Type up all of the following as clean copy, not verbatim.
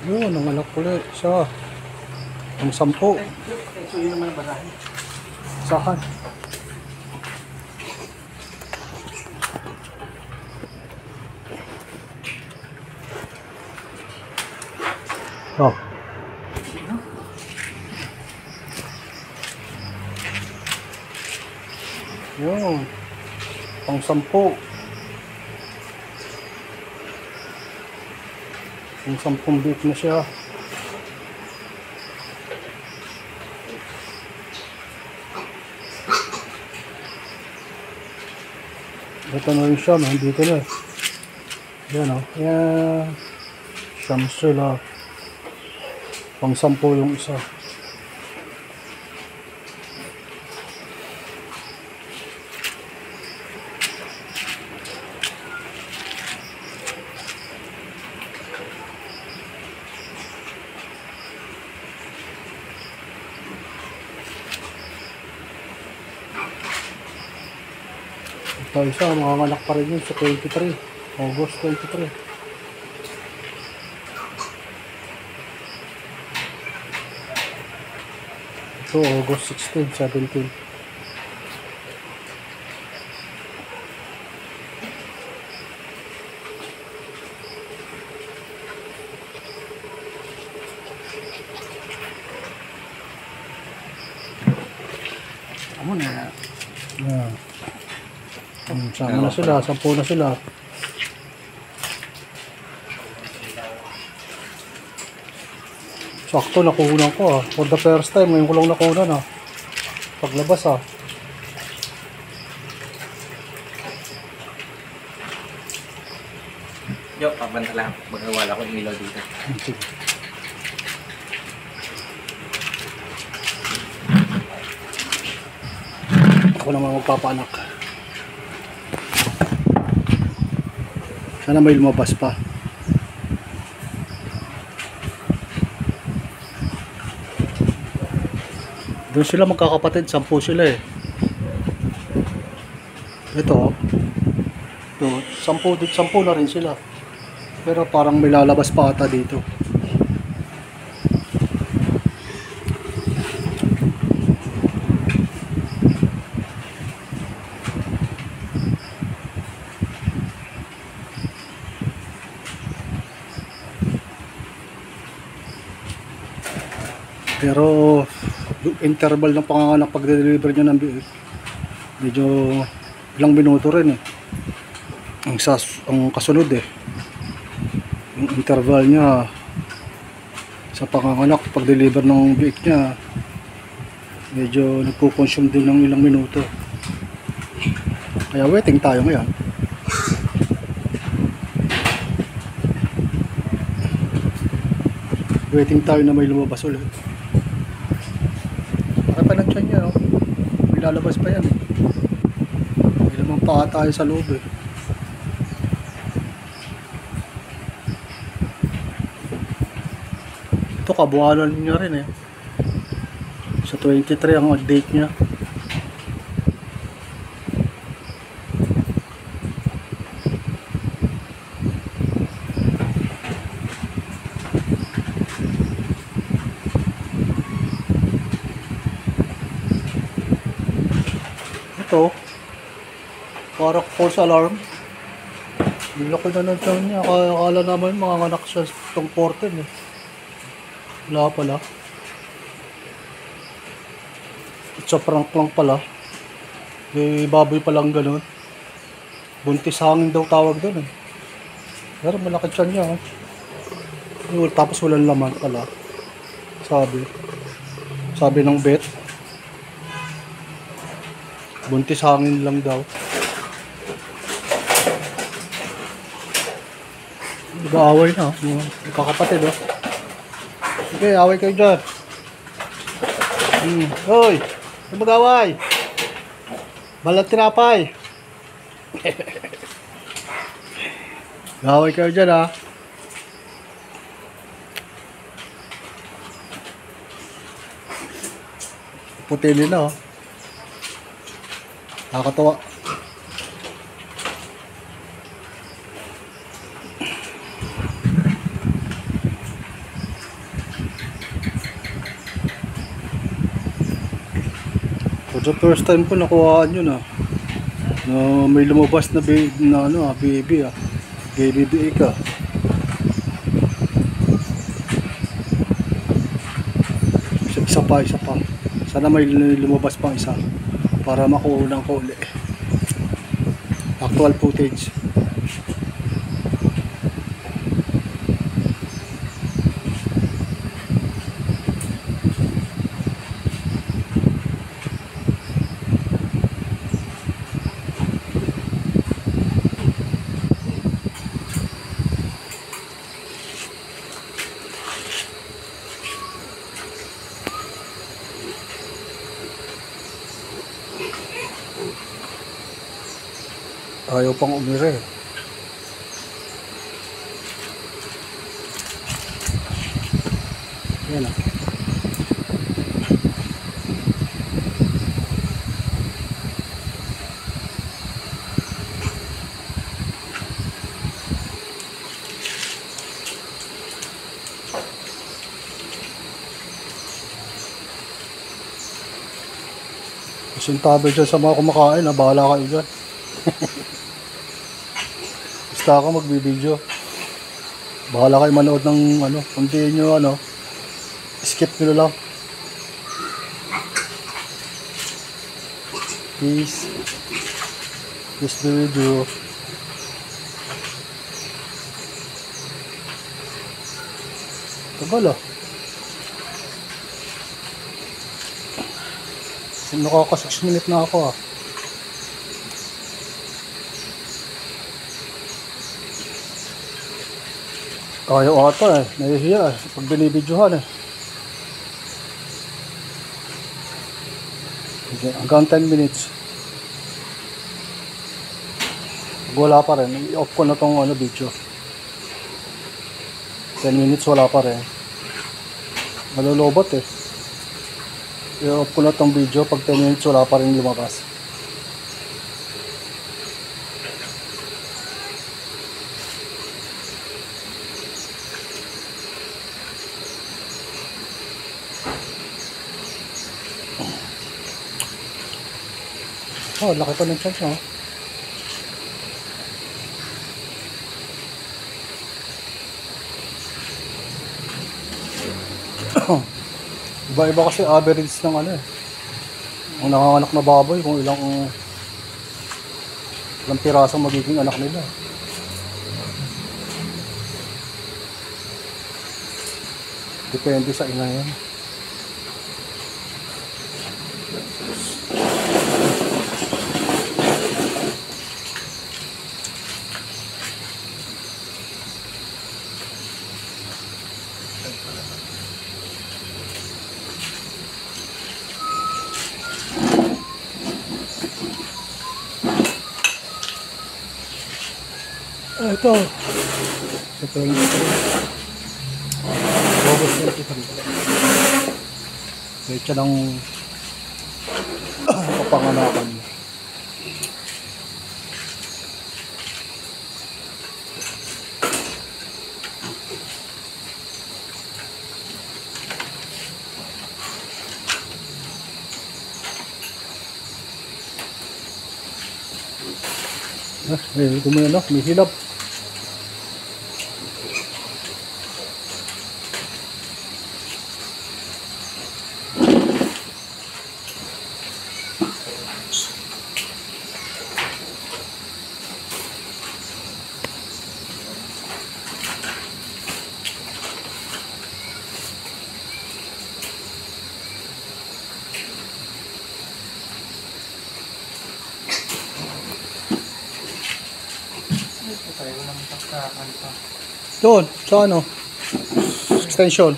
Yun, nanganak ulit siya. Ang 10. So yun naman ang basahin. Saan? Oh. Yun. Pang 10. Pang 10 beef na siya. Ito na rin siya, dito na eh. Yan o. Yan. Siyam sila. Pang 10 yung isa. Ito isa, makanganak pa rin yun sa 23. August 23. Ito, August 16, 17. Amo na. Yan. Sama na sila, 10 na sila. Sakto, nakuhunan ko ah. For the first time, ngayon ko lang nakuhunan ah. Paglabas ah. Yo, pagbanta lang. Magkawala ko yung ilaw dito. Sige. Ako naman magpapanak. Sana may lumabas pa. Doon sila magkakapatid, 10 sila eh. Ito, 10 na rin sila. Pero parang may lalabas pa ata dito. Pero interval ng panganganak pag-deliver nyo ng biik, medyo ilang minuto rin eh. Ang kasunod eh, yung interval niya sa panganganak pag-deliver ng biik niya, medyo nagpo-consume din ng ilang minuto. Kaya waiting tayo ngayon. Waiting tayo na may lumabas ulit. Nakapanansya niya, oh. May lalabas pa yan. May lamang pa tayo sa loob eh. Ito kabuhanan niya rin eh. Sa 23 ang date niya. Ito, parang false alarm. Laki na ng tiyan niya. Akala naman mga anak siya itong 14 eh. Wala pala. It's a prank lang pala. May baboy palang ganun. Buntis hangin daw tawag doon eh. Pero malaki tiyan niya. Tapos walang laman pala. Sabi ng vet. Buntis hangin lang daw. Nag-aaway na. Kakapatid oh. Sige, away kayo dyan. Hoy! Mag-away! Balat tinapay! Away kayo dyan ha. Puti nila oh. Nakakatawa. So first time ko nakuhaan yun na may lumabas na, baby baby biik isa pa sana may lumabas pang isa para makuha ko uli actual footage. Ayaw pang umire. Yan Sintabi dyan sa mga kumakain, bahala kayo dyan. Basta ako magbibideo. Bahala kayo manood ng kundi nyo skip nyo lang. Please the video. Tagal nakaka 6 minutes na ako Ayaw ata nahihiya pag binibidyohan Okay, hanggang 10 minutes. Pag wala pa rin, i-off ko na tong video. 10 minutes wala pa rin. Malulobot I-off ko na tong video pag 10 minutes wala pa rin lumabas. Laki pa ng chance Iba-iba kasi average ng ang nanganganak na baboy kung ilang pirasong magiging anak nila. Depende sa ina yan. Ito. Ito yung August 23. Fecha ng kapanganakan. May hilap. Doon, sa extension.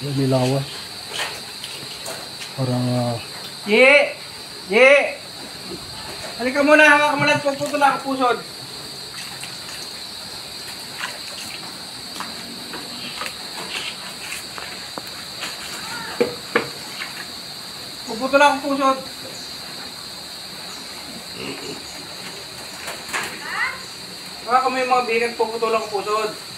Nilawan. Parang Ye! Halika muna, hawak mo lang, puputol ako pusod. Puputol akong pusod. Baka kami yung mga bigat, puputol akong pusod.